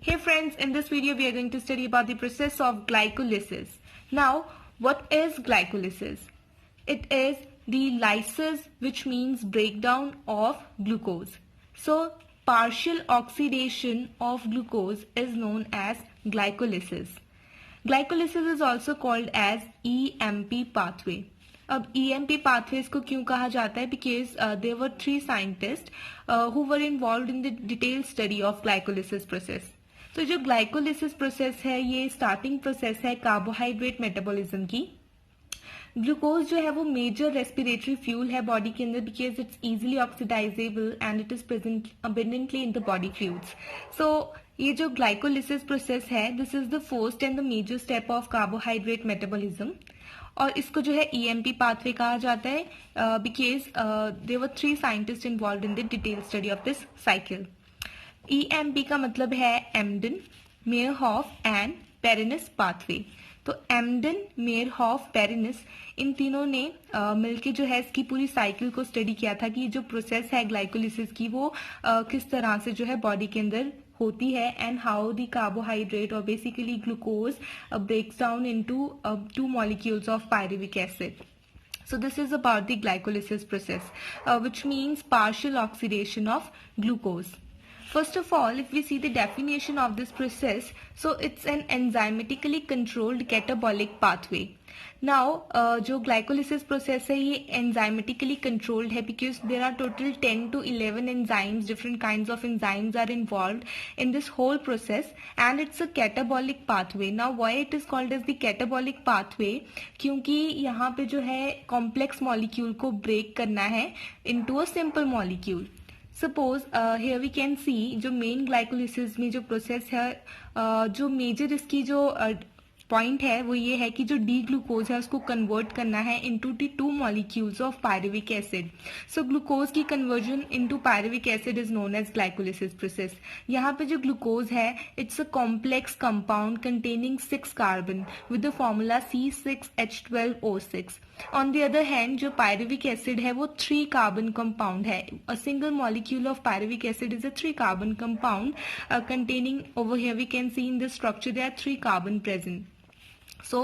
Hey friends, in this video we are going to study about the process of glycolysis. Now, what is glycolysis? It is the lysis, which means breakdown of glucose. So, partial oxidation of glucose is known as glycolysis. Glycolysis is also called as EMP pathway. अब EMP pathways को क्यों कहा जाता है? Because there were three scientists who were involved in the detailed study of glycolysis process. तो जो glycolysis process है ये स्टार्टिंग प्रोसेस है कार्बोहाइड्रेट मेटाबॉलिज्म की. ग्लूकोज जो है वो मेजर रेस्पिरेटरी फ्यूल है बॉडी के अंदर because it's easily oxidisable and it is present abundantly in the body fluids. So ये जो ग्लाइकोलिसिस प्रोसेस है this is the first and the major step of carbohydrate metabolism. और इसको जो है EMP पाथवे कहा जाता है because there were three scientist involve in the detail study of this cycle. EMP का मतलब है एम्डन, मेयरहॉफ एंड पेरिनस पाथवे. तो एम्डन, मेयरहॉफ, पेरिनस इन तीनों ने मिलके जो है इसकी पूरी साइकिल को स्टडी किया था कि जो प्रोसेस है ग्लाइकोलिसिस की वो किस तरह से जो है बॉडी के अंदर होती है एंड हाउ द कार्बोहाइड्रेट और basically glucose breaks down into two molecules of pyruvic acid. So this is about the glycolysis process, which means partial oxidation of glucose. First of all, if we see the definition of this process, so it's an enzymatically controlled catabolic pathway. Now, जो glycolysis process है ये enzymatically controlled है because there are total 10 to 11 enzymes, different kinds of enzymes are involved in this whole process and it's a catabolic pathway. Now, why it is called as the catabolic pathway? क्योंकि यहाँ पे जो है complex molecule को break करना है into a simple molecule. Suppose here we can see जो main glycolysis में जो प्रोसेस है जो मेजर इसकी जो पॉइंट है वो ये है कि जो डी ग्लूकोज है उसको कन्वर्ट करना है into the two molecules of pyruvic acid. So glucose की conversion into pyruvic acid is known as glycolysis process. यहाँ पे जो ग्लूकोज है it's a complex compound containing 6 carbon with the formula C6H12O6. On the other hand जो pyruvic acid है वो 3 carbon compound है. A single molecule of pyruvic acid is a 3 carbon compound containing over here we can see in the structure there are 3 carbon present. So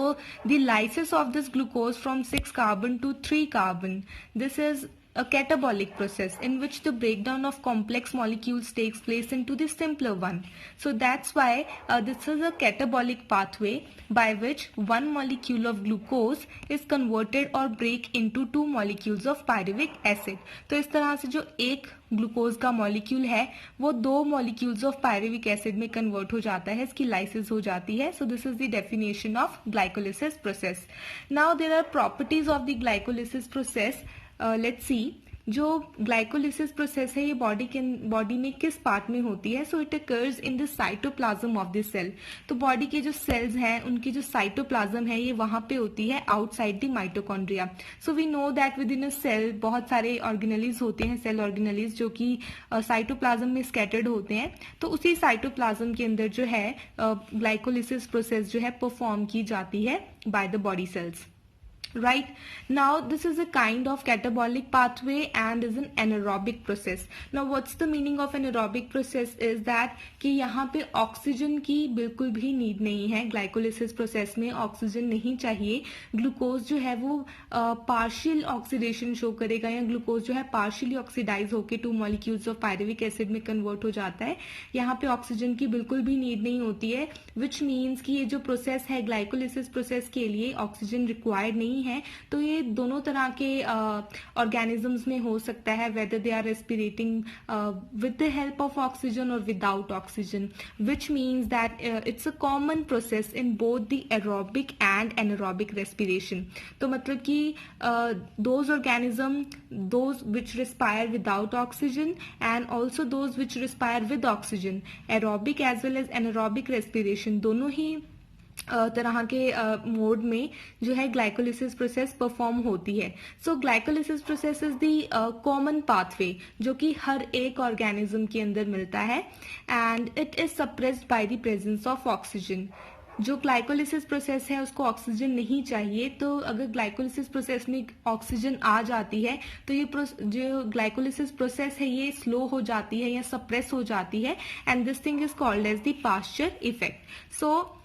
the lysis of this glucose from 6 carbon to 3 carbon, this is a catabolic process in which the breakdown of complex molecules takes place into the simpler one. So that's why this is a catabolic pathway by which one molecule of glucose is converted or break into 2 molecules of pyruvic acid. तो इस तरह से जो एक glucose का molecule है वो 2 molecules of pyruvic acid में कन्वर्ट हो जाता है, इसकी लाइसिस हो जाती है. So this is the definition of glycolysis process. Now there are properties of the glycolysis process. Let's see जो ग्लाइकोलिसिस प्रोसेस है ये बॉडी में किस पार्ट में होती है. So it occurs in the cytoplasm of the cell. तो body के जो सेल्स हैं उनकी जो साइटोप्लाज्म है ये वहां पे होती है outside the mitochondria. So we know that within a cell बहुत सारे ऑर्गेनेलिज होते हैं, सेल ऑर्गेनेलिज जो कि साइटोप्लाज्म में स्कैटर्ड होते हैं. तो उसी साइटोप्लाज्म के अंदर जो है ग्लाइकोलिसिस प्रोसेस जो है परफॉर्म की जाती है by the body cells. Right now this is a kind of catabolic pathway and is an anaerobic process. Now what's the meaning of anaerobic process is that कि यहाँ पे ऑक्सीजन की बिल्कुल भी नीड नहीं है. ग्लाइकोलिसिस प्रोसेस में oxygen नहीं चाहिए. ग्लूकोज जो है वो पार्शियल ऑक्सीडेशन शो करेगा या ग्लूकोज जो है पार्शियली ऑक्सीडाइज होकर 2 मॉलिक्यूल्स ऑफ पायरुविक एसिड में कन्वर्ट हो जाता है. यहाँ पे ऑक्सीजन की बिल्कुल भी नीड नहीं होती है विच मीन्स कि ये जो प्रोसेस है ग्लाइकोलिसिस प्रोसेस के लिए ऑक्सीजन रिक्वायर्ड नहीं है. तो ये दोनों तरह के ऑर्गेनिजम्स में हो सकता है whether they are respirating with the help of oxygen और without oxygen, which means that it's a common process in both the aerobic and anaerobic respiration. तो मतलब कि those organism those which respire without oxygen and also those which respire with oxygen, aerobic as well as anaerobic respiration दोनों ही तरह के mode में जो है ग्लाइकोलिसिस प्रोसेस परफॉर्म होती है. So glycolysis process is the common pathway जो कि हर एक ऑर्गेनिज्म के अंदर मिलता है and it is suppressed by the presence of oxygen. जो ग्लाइकोलिसिस प्रोसेस है उसको ऑक्सीजन नहीं चाहिए, तो अगर ग्लाइकोलिसिस प्रोसेस में ऑक्सीजन आ जाती है तो ये जो ग्लाइकोलिसिस प्रोसेस है ये स्लो हो जाती है या सप्रेस हो जाती है, and this thing is called as the Pasteur effect. So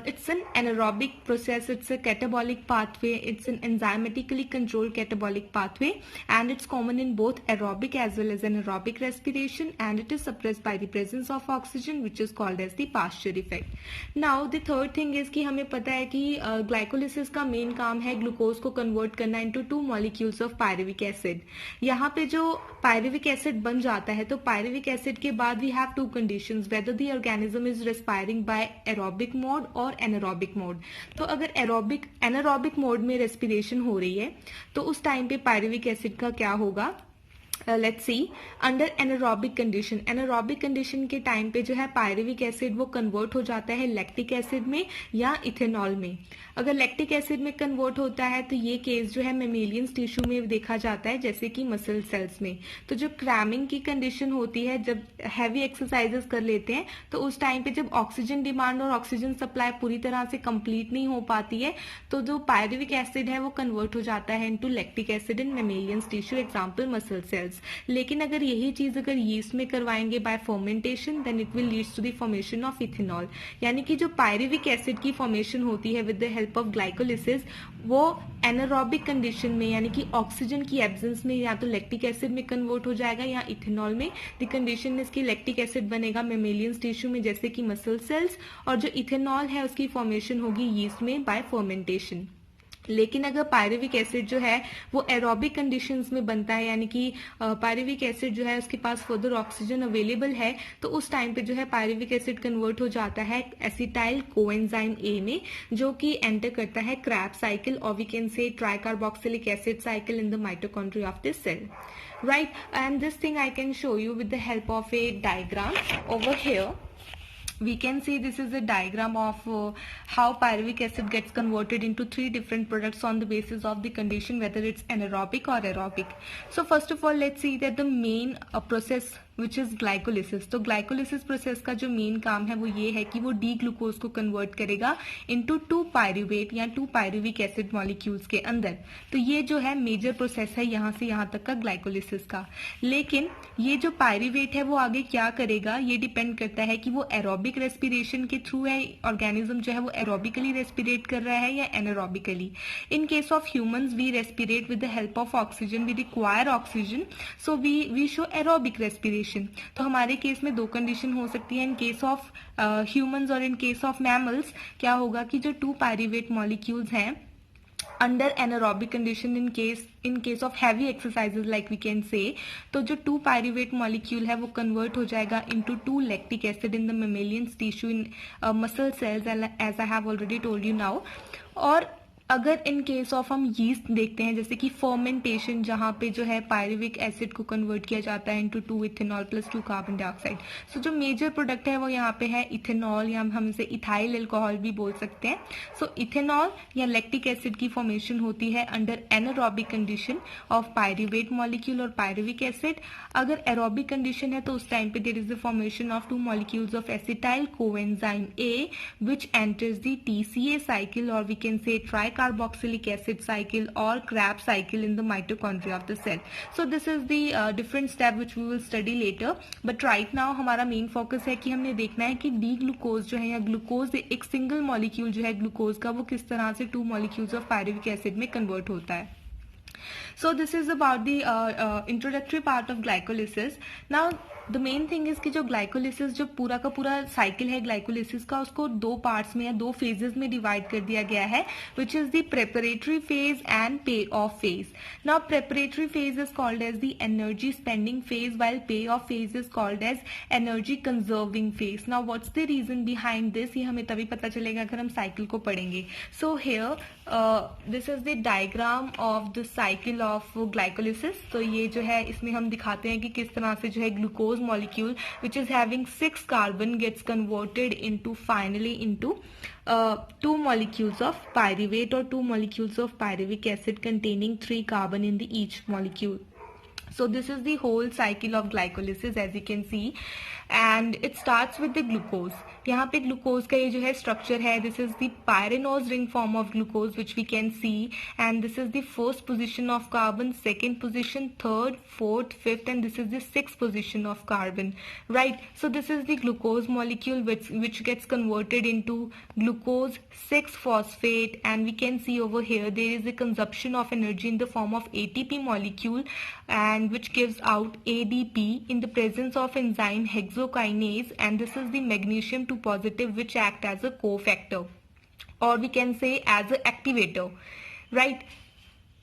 it's an anaerobic process, it's a catabolic pathway, it's an enzymatically controlled catabolic pathway, and it's common in both aerobic as well as anaerobic respiration, and it is suppressed by the presence of oxygen, which is called as the pasture effect. Now the third thing is कि हमें पता है कि glycolysis का main काम है glucose को convert करना into 2 molecules of pyruvic acid. यहाँ पे जो pyruvic acid बन जाता है, तो pyruvic acid के बाद we have two conditions, whether the organism is respiring by aerobic mode और एनारोबिक मोड. तो अगर एनारोबिक मोड में रेस्पिरेशन हो रही है तो उस टाइम पे पायरुविक एसिड का क्या होगा. Let's see, under anaerobic condition के टाइम पे जो है पायरुविक एसिड वो कन्वर्ट हो जाता है लैक्टिक एसिड में या इथेनॉल में. अगर लैक्टिक एसिड में कन्वर्ट होता है तो ये केस जो है मेमेलियंस टिश्यू में देखा जाता है, जैसे कि मसल सेल्स में. तो जो क्रैमिंग की कंडीशन होती है, जब हैवी एक्सरसाइजेस कर लेते हैं तो उस टाइम पे जब ऑक्सीजन डिमांड और ऑक्सीजन सप्लाई पूरी तरह से कंप्लीट नहीं हो पाती है तो जो पायरुविक एसिड है वो कन्वर्ट हो जाता है into lactic acid in mammalians tissue, example muscle cells. लेकिन अगर यही चीज अगर यीस्ट में करवाएंगे by fermentation, then it will leads to the formation of ethanol. यानी कि जो पायरुविक एसिड की फॉर्मेशन होती है with the help of glycolysis, वो एनारोबिक कंडीशन में यानी कि ऑक्सीजन की एब्सेंस में या तो लैक्टिक एसिड में कन्वर्ट हो जाएगा या इथेनॉल में. द कंडीशन इसकी लैक्टिक एसिड बनेगा मेमेलियंस टिश्यू में जैसे कि मसल सेल्स, और जो इथेनॉल है उसकी फॉर्मेशन होगी यीस्ट में बाय फर्मेंटेशन. लेकिन अगर पायरुविक एसिड जो है वो एरोबिक कंडीशंस में बनता है, यानी कि पायरुविक एसिड जो है उसके पास फर्दर ऑक्सीजन अवेलेबल है, तो उस टाइम पे जो है पायरुविक एसिड कन्वर्ट हो जाता है एसिटाइल कोएंजाइम ए में, जो कि एंटर करता है क्रैब साइकिल और we can say tricarboxylic acid cycle in the mitochondria of this cell. Right, and this thing I can show you with the help of a diagram over here. We can see this is a diagram of how pyruvic acid gets converted into 3 different products on the basis of the condition whether it's anaerobic or aerobic. So first of all, let's see that the main process which is glycolysis. तो glycolysis process का जो main काम है वो ये है कि वो डी ग्लूकोज को कन्वर्ट करेगा into 2 पायरुवेट या 2 पायरुविक एसिड मॉलिक्यूल्स के अंदर. तो ये जो है मेजर प्रोसेस है यहाँ से यहाँ तक का ग्लाइकोलिसिस का. लेकिन ये जो पायरुवेट है वो आगे क्या करेगा, ये डिपेंड करता है कि वो एरोबिक रेस्पिरेशन के थ्रू है, ऑर्गेनिज्म जो है वो एरोबिकली रेस्पिरेट कर रहा है या anaerobically. In case of humans we respirate with the help of oxygen, we require oxygen, so we show aerobic respiration. तो हमारे केस में 2 कंडीशन हो सकती है. इन केस ऑफ ह्यूमंस और इन केस ऑफ मैमल्स क्या होगा कि जो 2 पायरुवेट मॉलिक्यूल्स हैं under anaerobic condition in case of heavy exercises like we can say, तो जो 2 पायरुवेट मॉलिक्यूल है वो कन्वर्ट हो जाएगा into 2 lactic acid in the mammalians tissue in muscle cells as I have already told you now. और अगर in case of हम yeast देखते हैं जैसे कि फर्मेंटेशन, जहां पे जो है पायरुविक एसिड को कन्वर्ट किया जाता है into 2 ethanol plus 2 carbon dioxide. So जो मेजर प्रोडक्ट है वो यहाँ पे है इथेनॉल, या हम इसे इथाइल अल्कोहल भी बोल सकते हैं. सो इथेनॉल या लैक्टिक एसिड की फॉर्मेशन होती है under anaerobic condition of pyruvate molecule और पायरुविक एसिड. अगर एरोबिक कंडीशन है तो उस टाइम पे there is the formation of 2 molecules of acetyl coenzyme A which enters the TCA cycle और we can say carboxylic acid cycle or Krebs cycle in the mitochondria of the cell. So this is the different step which we will study later. But right now हमारा main focus है कि हमने देखना है कि D glucose जो है या ग्लूकोज एक सिंगल मॉलिक्यूल जो है ग्लूकोज का वो किस तरह से 2 मॉलिक्यूल्स ऑफ पायरुविक एसिड में कन्वर्ट होता है. So this is about the introductory part of glycolysis. Now the main thing is कि जो ग्लाइकोलिसिस जो पूरा का पूरा साइकिल है ग्लाइकोलिसिस का, उसको 2 पार्ट्स में या 2 फेजेस में डिवाइड कर दिया गया है, which is the preparatory phase and pay off phase. Now preparatory phase is called as the energy spending phase, while pay off phase is called as energy conserving phase. Now what's the reason behind this, ये हमें तभी पता चलेगा अगर हम cycle को पढ़ेंगे. So here this is the diagram of the cycle of glycolysis. तो ये जो है इसमें हम दिखाते हैं कि किस तरह से जो है glucose molecule which is having 6 carbon gets converted into finally into 2 molecules of pyruvate or 2 molecules of pyruvic acid containing 3 carbon in the each molecule. So this is the whole cycle of glycolysis as you can see. And it starts with the glucose. यहाँ पे glucose का ये जो है structure है, this is the pyranose ring form of glucose which we can see, and this is the first position of carbon, second position, third, fourth, fifth, and this is the sixth position of carbon, right? So this is the glucose molecule which gets converted into glucose 6-phosphate, and we can see over here there is a consumption of energy in the form of ATP molecule, and which gives out ADP in the presence of enzyme hexokinase, and this is the magnesium 2 positive which act as a cofactor, or we can say as an activator, right?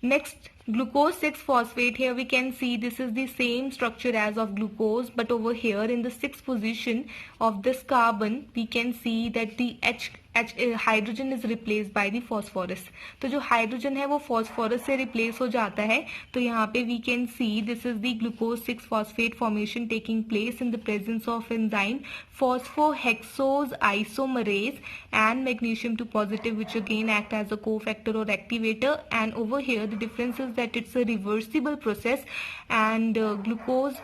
Next, glucose 6-phosphate. Here we can see this is the same structure as of glucose, but over here in the 6th position of this carbon we can see that the H hydrogen is replace by the phosphorus. तो जो hydrogen है वो phosphorus से replace हो जाता है. तो यहाँ पे we can see this is the glucose 6-phosphate formation taking place in the presence of enzyme phosphohexose isomerase and magnesium 2 positive, which again act as a cofactor or activator. And over here the difference is that it's a reversible process, and glucose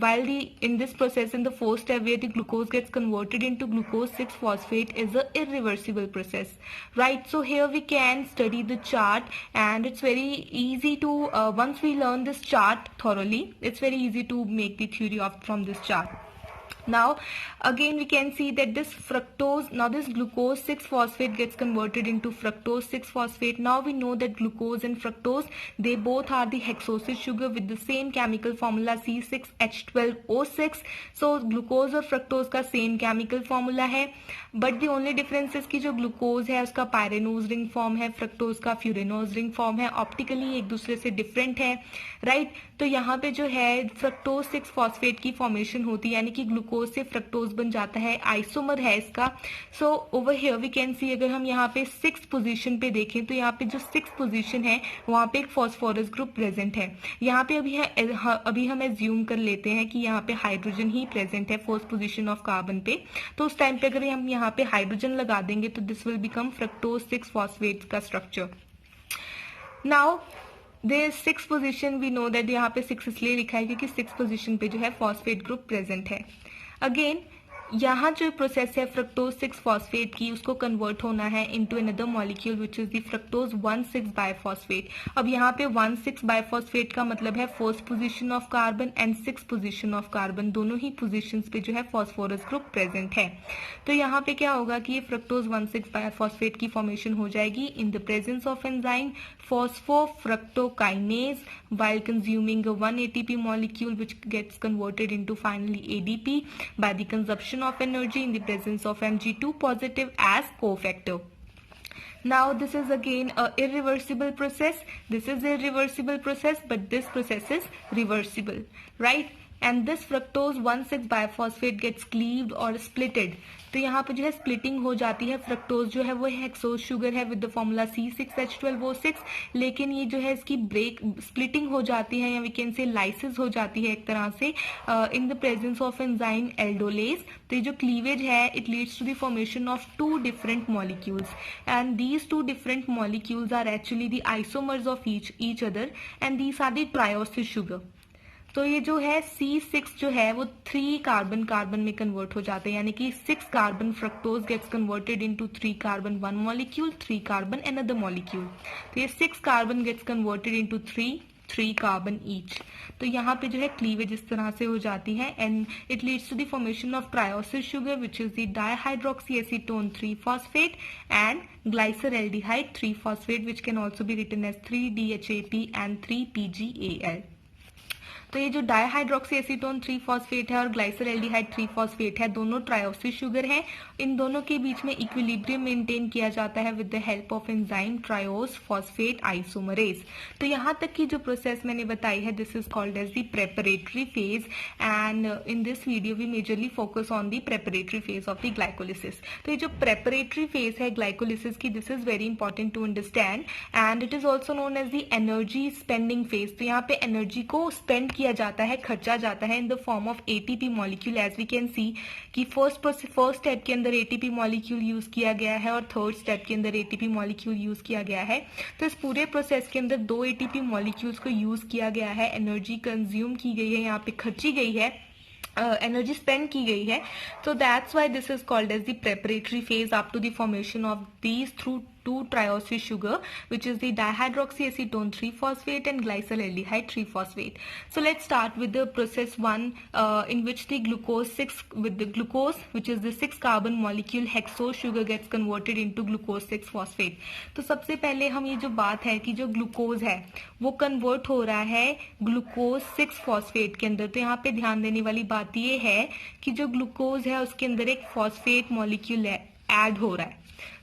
while in this process, in the first step where the glucose gets converted into glucose 6-phosphate, is a irreversible process, right? So here we can study the chart, and it's very easy to once we learn this chart thoroughly, it's very easy to make the theory from this chart. Now again we can see that this fructose, now this glucose 6-phosphate gets converted into fructose 6-phosphate. Now we know that glucose and fructose, they both are the hexoses sugar with the same chemical formula C6H12O6. So glucose और fructose का same chemical formula है, but the only difference is कि जो glucose है उसका pyranose ring form है, fructose का furanose ring form है, optically एक दूसरे से different है, right? तो यहाँ पे जो है fructose 6-phosphate की formation होती है, यानी कि ग्लूकोज से फ्रक्टोज बन जाता है, आइसोमर है इसका. So over here we can see, अगर हम यहाँ पे 6th पोजीशन पे देखें तो यहाँ पे जो 6th पोजीशन है वहाँ पे एक फॉस्फोरस ग्रुप प्रेजेंट है. यहाँ पे अभी हम एज्यूम कर लेते हैं कि यहाँ पे हाइड्रोजन ही प्रेजेंट है 1st पोजीशन ऑफ कार्बन पे. तो उस टाइम पे अगर हम यहाँ पे हाइड्रोजन लगा देंगे तो this will become fructose 6-phosphate का structure. Now there 6th position, we know that यहाँ पे 6 इसलिए लिखा है क्योंकि 6th पोजीशन पे जो है फॉस्फेट ग्रुप प्रेजेंट है. अगेन यहाँ जो प्रोसेस है फ्रक्टोज 6-phosphate की, उसको कन्वर्ट होना है into another molecule which is the fructose 1,6-biphosphate. अब यहाँ पे 1,6-biphosphate का मतलब है 1st position of carbon and 6th position of carbon, दोनों ही पोजीशंस पे जो है फॉस्फोरस ग्रुप प्रेजेंट है. तो यहाँ पे क्या होगा कि ये फ्रक्टोज 1,6-biphosphate की फॉर्मेशन हो जाएगी इन the presence of enzyme phosphofructokinase while consuming a 1 ATP molecule which gets converted into finally ADP by the consumption of energy in the presence of Mg2 positive as cofactor. Now this is again a irreversible process. This is a irreversible process, but this process is reversible, right? And this fructose 1,6-biphosphate gets cleaved or splitted. तो यहाँ पे जो है splitting हो जाती है. Fructose जो है वो हेक्सोज शुगर है विद द फॉर्मूला C6H12O6, लेकिन ये जो है इसकी स्प्लिटिंग हो जाती है, या वी कैन से लाइसिस हो जाती है एक तरह से in the presence of enzyme aldolase. तो ये जो क्लीवेज है it leads to the formation of 2 different molecules, and these 2 different molecules are actually the isomers of each other, and these are the trioses sugar. तो ये जो है C6 जो है वो 3 कार्बन में कन्वर्ट हो जाते हैं, यानी कि 6 carbon fructose gets converted into 3 carbon 1 molecule, 3 carbon another molecule. तो ये 6 carbon gets converted into 3 carbon each. तो यहाँ पे जो है क्लीवेज इस तरह से हो जाती है, and it leads to the formation of trioses sugar which is the dihydroxyacetone 3-phosphate and glyceraldehyde 3-phosphate which can also be written as 3DHAP and 3PGAL. तो ये जो डाइहाइड्रोक्सीएसीटोन 3-phosphate है और ग्लाइसरएल्डिहाइड 3-phosphate है, दोनों ट्रायोसिस शुगर है. इन दोनों के बीच में इक्विलिब्रियम मेंटेन किया जाता है with the help of enzyme triose phosphate isomerase. तो यहाँ तक की जो प्रोसेस मैंने बताई है this is called as the preparatory phase, and in this video we majorly focus on the preparatory phase of the glycolysis. तो ये जो प्रेपरेटरी फेज है ग्लाइकोलिसिस की, this is very important to understand, and it is also known as the energy spending phase. तो यहाँ पे energy को spend किया जाता है, खर्चा जाता है in the form of ATP molecule. As we can see कि फर्स्ट स्टेप के अंदर एटीपी मॉलिक्यूल यूज किया गया है और 3rd स्टेप के अंदर एटीपी मॉलिक्यूल यूज किया गया है. तो इस पूरे प्रोसेस के अंदर 2 एटीपी मॉलिक्यूल्स को यूज किया गया है, एनर्जी कंज्यूम की गई है, यहाँ पे खर्ची गई है, एनर्जी स्पेंड की गई है. तो that's why this is called as the preparatory phase up to the formation of these through 2-triosphate sugar, which is the dihydroxyacetone 3-phosphate and glyceraldehyde 3-phosphate. So let's start with the process 1, in which the glucose, which is the 6-carbon molecule hexose sugar, gets converted into glucose 6-phosphate. तो सबसे पहले हम ये जो बात है कि जो ग्लूकोज है वो कन्वर्ट हो रहा है ग्लूकोज 6-phosphate के अंदर. तो यहाँ पे ध्यान देने वाली बात ये है कि जो ग्लूकोज है उसके अंदर एक फॉस्फेट मॉलिक्यूल ऐड हो रहा है.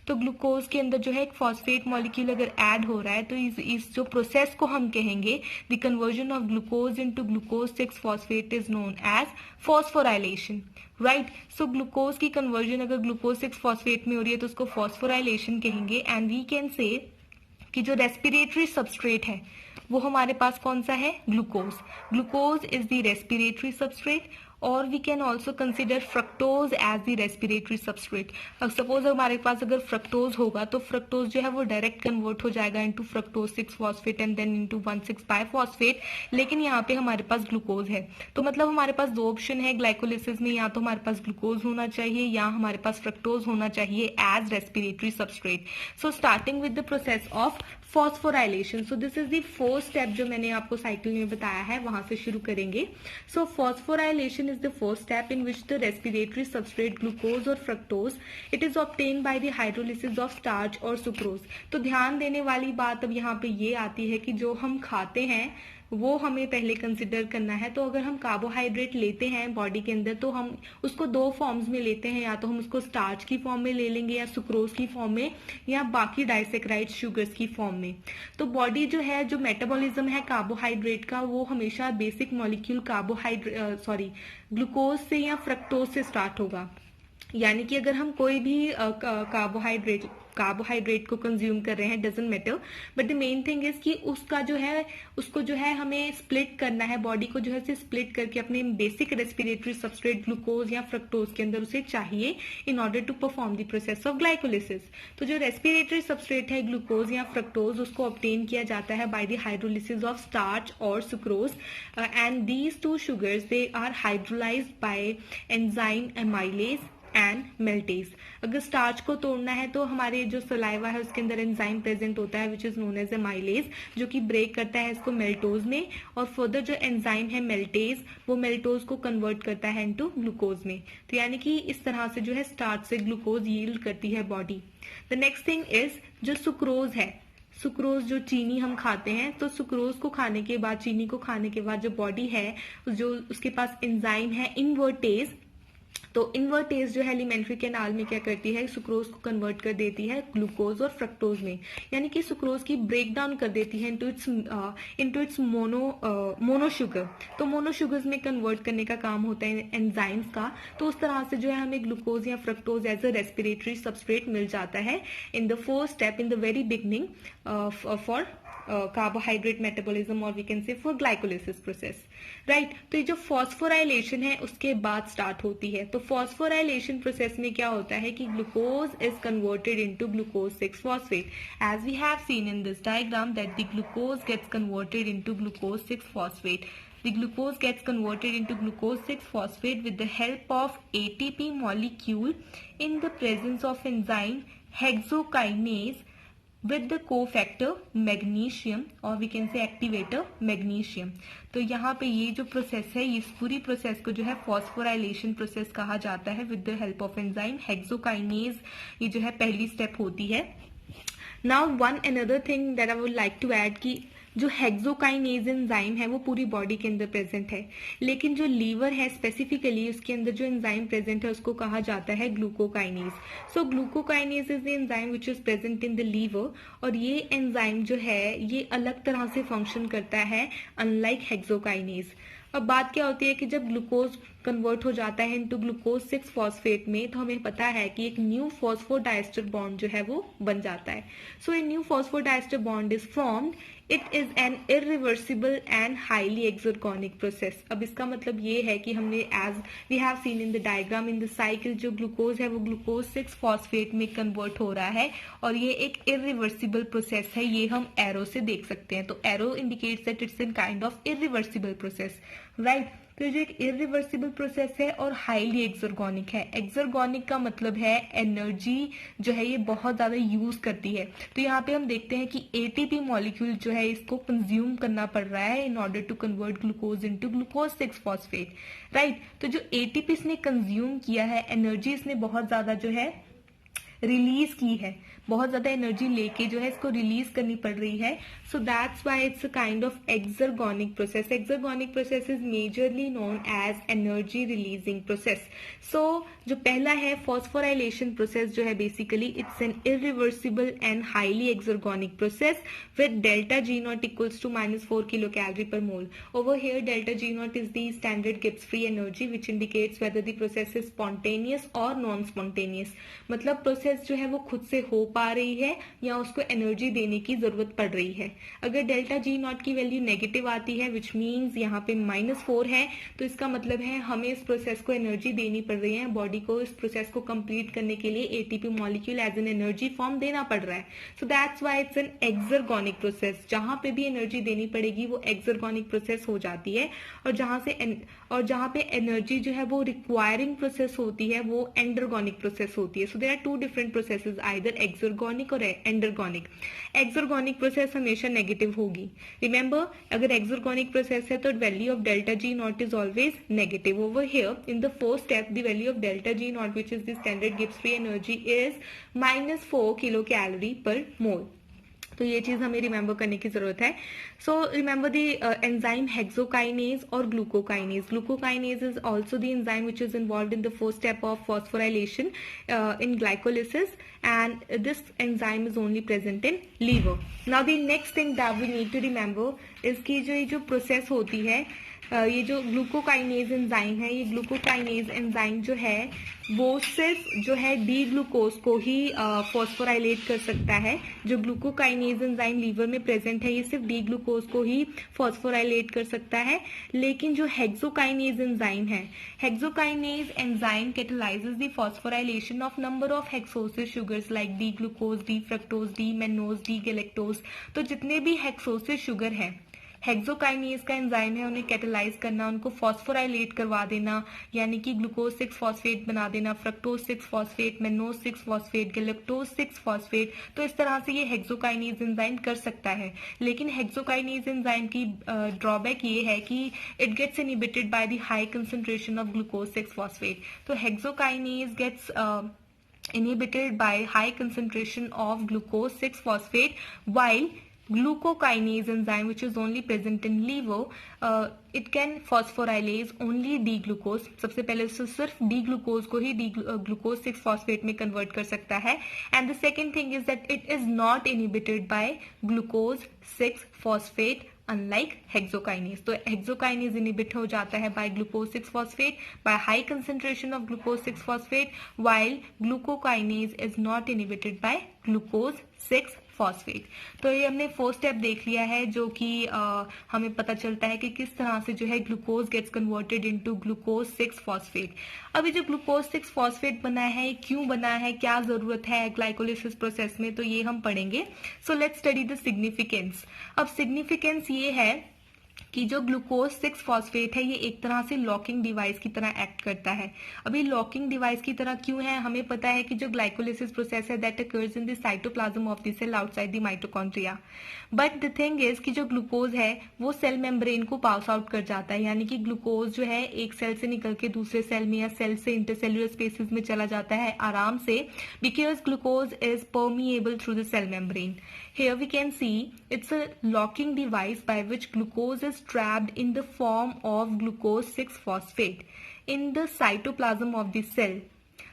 तो ग्लूकोज के अंदर जो है एक फॉस्फेट मॉलिक्यूल अगर ऐड हो रहा है तो इस जो प्रोसेस को हम कहेंगे the conversion of glucose into glucose 6-phosphate is known as phosphorylation. Right. So glucose की कन्वर्जन अगर ग्लूकोज 6-phosphate में हो रही है तो उसको फॉस्फोराइलेशन कहेंगे. एंड वी कैन से कि जो रेस्पिरेटरी सबस्ट्रेट है वो हमारे पास कौन सा है? Glucose. Glucose is the respiratory substrate. और we can also consider fructose as the respiratory substrate. Suppose हमारे पास अगर फ्रक्टोज होगा तो फ्रक्टोज जो है वो डायरेक्ट कन्वर्ट हो जाएगा into fructose 6-phosphate and then into 1,6-biphosphate. लेकिन यहाँ पे हमारे पास ग्लूकोज है. तो मतलब हमारे पास दो ऑप्शन है ग्लाइकोलिसिस में, या तो हमारे पास ग्लूकोज होना चाहिए या हमारे पास फ्रक्टोज होना चाहिए as respiratory substrate. So starting with the process of phosphorylation. So this is the fourth step जो मैंने आपको साइकिल में बताया है, वहां से शुरू करेंगे. सो phosphorylation is the first step in which the respiratory substrate glucose or fructose it is obtained by the hydrolysis of starch or sucrose. तो ध्यान देने वाली बात अब यहाँ पे ये आती है कि जो हम खाते हैं वो हमें पहले कंसिडर करना है. तो अगर हम कार्बोहाइड्रेट लेते हैं बॉडी के अंदर तो हम उसको दो फॉर्म्स में लेते हैं, या तो हम उसको स्टार्च की फॉर्म में ले लेंगे या सुक्रोज की फॉर्म में या बाकी डाइसेक्राइड शुगर्स की फॉर्म में. तो बॉडी जो है, जो मेटाबॉलिज्म है कार्बोहाइड्रेट का, वो हमेशा बेसिक मॉलिक्यूल ग्लूकोज से या फ्रक्टोज से स्टार्ट होगा. यानी कि अगर हम कोई भी कार्बोहाइड्रेट को कंज्यूम कर रहे हैं, doesn't matter, but the main thing is कि उसको जो है हमें स्प्लिट करना है, बॉडी को जो है स्प्लिट करके अपने बेसिक रेस्पिरेटरी सबस्ट्रेट ग्लूकोज या फ्रक्टोज के अंदर उसे चाहिए in order to perform the process of glycolysis. तो जो रेस्पिरेटरी सबस्ट्रेट है ग्लूकोज या फ्रक्टोज, उसको ऑब्टेन किया जाता है by the hydrolysis of starch और sucrose. And these two sugars they are hydrolysed by enzyme amylase and maltase. अगर स्टार्च को तोड़ना है तो हमारे जो सलाइवा है उसके अंदर एंजाइम प्रेजेंट होता है which is known as amylase, जो कि ब्रेक करता है इसको मेल्टोज में. और फर्दर जो एंजाइम है मेल्टेज, वो मेल्टोज को कन्वर्ट करता है इनटू ग्लूकोज में. तो यानी कि इस तरह से जो है स्टार्च से ग्लूकोज यील्ड करती है body. The next thing is जो सुक्रोज है, सुक्रोज जो चीनी हम खाते हैं, तो सुक्रोज को खाने के बाद, चीनी को खाने के बाद जो बॉडी है, जो उसके पास एंजाइम है इनवर्टेज, तो इन्वर्टेज जो है एलिमेंट्री कैनाल में क्या करती है, सुक्रोज को कन्वर्ट कर देती है ग्लूकोज और फ्रक्टोज में. यानी कि सुक्रोज की ब्रेक डाउन कर देती है इनटू इट्स मोनो शुगर. तो मोनो शुगर्स में कन्वर्ट करने का काम होता है एंजाइम्स का. तो उस तरह से जो है हमें ग्लूकोज या fructose as a respiratory substrate मिल जाता है in the first step, in the very beginning for carbohydrate metabolism, और we can say for glycolysis process. Right. तो ये जो फॉस्फोराइलेशन है उसके बाद स्टार्ट होती है. तो फॉस्फोराइलेशन प्रोसेस में क्या होता है कि glucose is converted into glucose 6-phosphate. As we have seen in this diagram that the glucose gets converted into glucose 6-phosphate. The glucose gets converted into glucose 6-phosphate with the help of ATP molecule in the presence of enzyme hexokinase with the cofactor magnesium, or we can say activator magnesium. तो यहाँ पे ये जो process है, इस पूरी process को जो है फॉस्फोराइलेशन प्रोसेस कहा जाता है with the help of enzyme hexokinase. ये जो है पहली स्टेप होती है. Now one another thing that I would like to add कि जो हेक्सोकाइनेज एंजाइम है वो पूरी बॉडी के अंदर प्रेजेंट है, लेकिन जो लीवर है स्पेसिफिकली उसके अंदर जो एंजाइम प्रेजेंट है उसको कहा जाता है glucokinase. So glucokinase is the enzyme which is present in the liver, और ये एंजाइम जो है ये अलग तरह से फंक्शन करता है अनलाइक हेक्सोकाइनेज. अब बात क्या होती है कि जब ग्लूकोज कन्वर्ट हो जाता है इनटू ग्लूकोज 6-phosphate में, तो हमें पता है कि एक न्यू फॉस्फोडाइस्टर बॉन्ड जो है वो बन जाता है. So a new phosphodiester bond is formed. It is an irreversible and highly exergonic process. अब इसका मतलब ये है कि हमने as we have seen in the diagram in the cycle, जो ग्लूकोज है वो ग्लूकोज 6-phosphate में कन्वर्ट हो रहा है, और ये एक इरिवर्सिबल प्रोसेस है. ये हम एरो से देख सकते हैं. तो arrow indicates that it's an kind of irreversible process. Right. तो ये जो एक इरिवर्सिबल प्रोसेस है और हाईली एक्सर्गोनिक है। एक्सर्गोनिक का मतलब है एनर्जी जो है ये बहुत ज्यादा यूज करती है। तो यहाँ पे हम देखते हैं कि एटीपी मॉलिक्यूल जो है इसको कंज्यूम करना पड़ रहा है in order to convert glucose into glucose 6 phosphate, right. तो जो एटीपी इसने कंज्यूम किया है, एनर्जी इसने बहुत ज्यादा जो है रिलीज की है, बहुत ज्यादा एनर्जी लेके जो है इसको रिलीज करनी पड़ रही है। So that's why it's a kind of exergonic process. Exergonic process is majorly known as energy releasing process. So जो पहला है फॉस्फोराइलेशन प्रोसेस जो है basically it's an irreversible and highly exergonic process with delta G naught equals to -4 kilo calorie per mole. Over here delta G naught is the standard Gibbs free energy which indicates whether the process is spontaneous और non spontaneous. मतलब process जो है वो खुद से हो पा रही है या उसको एनर्जी देने की जरूरत पड़ रही है। अगर डेल्टा जी नॉट की वैल्यू नेगेटिव आती है विच मीन्स यहाँ पे -4 है, तो इसका मतलब है हमें इस प्रोसेस को एनर्जी देनी पड़ रही है, बॉडी को इस प्रोसेस को कंप्लीट करने के लिए ATP molecule as an energy form देना पड़ रहा है। So that's why it's an exergonic process. जहां पे भी एनर्जी देनी पड़ेगी वो एक्सर्गोनिक प्रोसेस हो जाती है, और जहां पे एनर्जी जो है वो रिक्वायरिंग प्रोसेस होती है वो एंडरगोनिक प्रोसेस होती है। So there are two different processes, either exergonic और एंडरगोनिक। एक्सर्गोनिक प्रोसेस हमेशा नेगेटिव होगी। रिमेंबर, अगर एक्सर्गोनिक प्रोसेस है तो value of delta G naught is always negative. Over here in the first step the value of delta G naught which is the standard Gibbs free energy is -4 kilo calorie per mole. तो ये चीज हमें remember करने की जरूरत है। सो remember the enzyme hexokinase और glucokinase. Glucokinase is also the enzyme which is involve in the first step of phosphorylation in glycolysis, and this enzyme is only present in liver. Now the next thing that we need to remember is कि जो ये जो process होती है, ये जो glucokinase enzyme है, ये ग्लूकोकाइनेज एंजाइम जो है वो सिर्फ जो है डी ग्लूकोज को ही फॉस्फोराइलेट कर सकता है। जो ग्लूकोकाइनेज एंजाइम लीवर में प्रेजेंट है ये सिर्फ डी ग्लूकोज को ही फॉस्फोराइलेट कर सकता है। लेकिन जो हेक्सोकाइनेज एंजाइम है, hexokinase enzyme catalyses the phosphorylation of number of hexoses sugars like D glucose, D fructose, D mannose, D galactose. तो जितने भी हेक्सोसिस शुगर है, हेक्सोकाइनेज का एंजाइम है उन्हें कैटालाइज करना, उनको फॉस्फोराइलेट करवा देना, यानी कि ग्लूकोज 6 फॉस्फेट बना देना, fructose 6 phosphate, mannose 6 phosphate, galactose 6 phosphate. तो इस तरह से ये हेक्सोकाइनेज एंजाइम कर सकता है। लेकिन हेक्सोकाइनेज एंजाइम की ड्रॉबैक ये है कि it gets inhibited by the high concentration of glucose 6 phosphate. तो hexokinase gets inhibited by high concentration of glucose 6 phosphate, while glucokinase enzyme which is only present in liver, it can phosphorylase only D glucose। सबसे पहले उससे सिर्फ D glucose को ही D glucose 6 phosphate में convert कर सकता है। and the second thing is that it is not inhibited by glucose 6 phosphate unlike hexokinase। तो hexokinase inhibit हो जाता है by glucose 6 phosphate by high concentration of glucose 6 phosphate, while glucokinase is not inhibited by glucose 6 phosphate. तो ये हमने first step देख लिया है, जो कि हमें पता चलता है कि किस तरह से जो है glucose gets converted into glucose 6 phosphate. अभी जो ग्लूकोज 6 फॉस्फेट बना है ये क्यों बना है, क्या जरूरत है ग्लाइकोलिसिस प्रोसेस में, तो ये हम पढ़ेंगे। So let's study the significance. अब सिग्निफिकेंस ये है कि जो ग्लूकोज 6 फॉस्फेट है ये एक तरह से लॉकिंग डिवाइस की तरह एक्ट करता है। अभी लॉकिंग डिवाइस की तरह क्यों है, हमें पता है कि जो ग्लाइकोलिसिस प्रोसेस है that occurs in the cytoplasm of the cell outside the mitochondria. But the thing is कि जो ग्लूकोज है वो सेल मेम्ब्रेन को पास आउट कर जाता है, यानी कि ग्लूकोज जो है एक सेल से निकल के दूसरे सेल में या सेल से इंटरसेल्युलर स्पेसेस में चला जाता है आराम से, because glucose is permeable through the cell membrane. Here we can see it's a locking device by which glucose is trapped in the form of glucose 6 phosphate in the cytoplasm of the cell।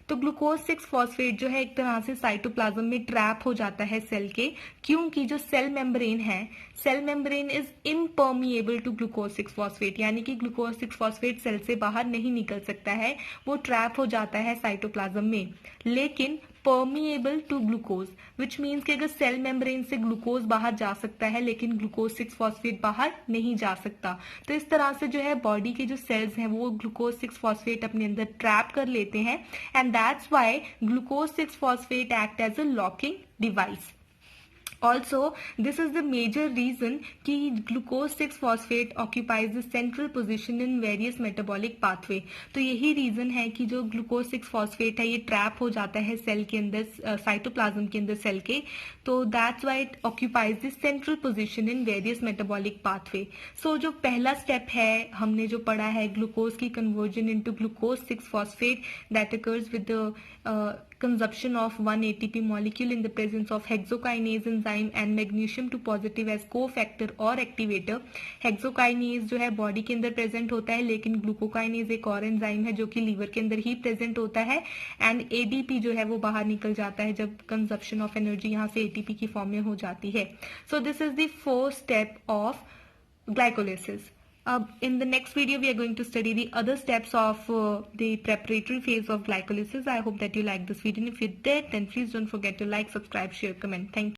तो glucose 6 phosphate जो है एक तरह से cytoplasm में trap हो जाता है सेल के, क्योंकि जो सेल मेम्ब्रेन है, cell membrane is impermeable to glucose 6 phosphate, यानी कि ग्लूकोज 6 फॉस्फेट सेल से बाहर नहीं निकल सकता है, वो ट्रैप हो जाता है साइटोप्लाज्म में। लेकिन permeable to glucose which means कि अगर सेल मेम्ब्रेन से ग्लूकोज बाहर जा सकता है लेकिन ग्लूकोज 6 फॉस्फेट बाहर नहीं जा सकता। तो इस तरह से जो है बॉडी के जो सेल्स हैं वो ग्लूकोज 6 फॉस्फेट अपने अंदर ट्रैप कर लेते हैं, and that's why glucose 6 phosphate act as a locking device. Also, this is the major reason कि glucose 6-phosphate occupies the central position in various metabolic pathway. तो यही रीजन है कि जो glucose 6-phosphate है ये ट्रैप हो जाता है सेल के अंदर, साइटोप्लाज्म के अंदर सेल के, तो that's why it occupies the central position in various metabolic pathway. So जो पहला स्टेप है हमने जो पढ़ा है ग्लूकोज की conversion into glucose 6-phosphate that occurs with the consumption of 1 ATP molecule in the presence of hexokinase enzyme and magnesium to positive as cofactor और activator. Hexokinase जो है बॉडी के अंदर प्रेजेंट होता है, लेकिन ग्लूकोकाइनेज एक और एंजाइम है जो कि लीवर के अंदर ही प्रेजेंट होता है, एंड ADP जो है वो बाहर निकल जाता है जब कंजप्शन ऑफ एनर्जी यहाँ से ATP की फॉर्म में हो जाती है. So this is the fourth step of glycolysis. In the next video, we are going to study the other steps of the preparatory phase of glycolysis. I hope that you liked this video. And if you did, then please don't forget to like, subscribe, share, comment. Thank you.